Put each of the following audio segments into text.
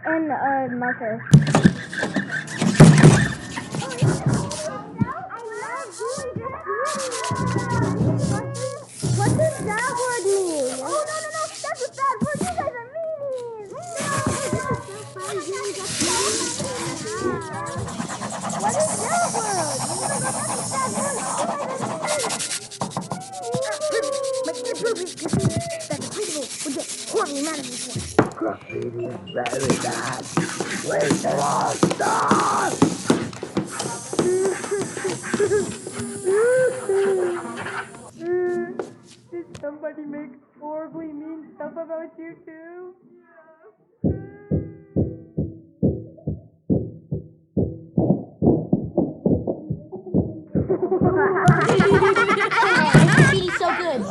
and marker. What does that word mean? Oh, no, that's a bad word. You guys are meanies. What is that word? Oh, my God, that's a bad word. You guys are meanies. That's a principal would get horribly mad at me for. Graffiti is very bad. Where's the last stop? Did somebody make horribly mean stuff about you too? Graffiti's so good.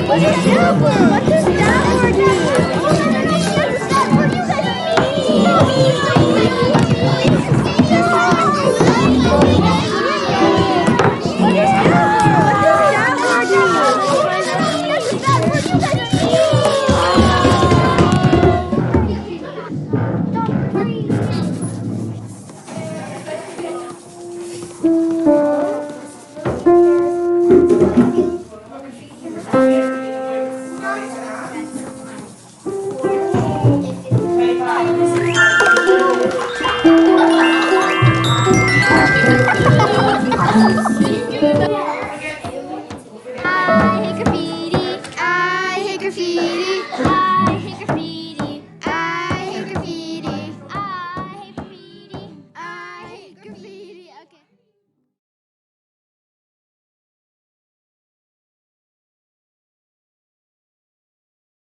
What is that word? What does that word mean? I hate graffiti.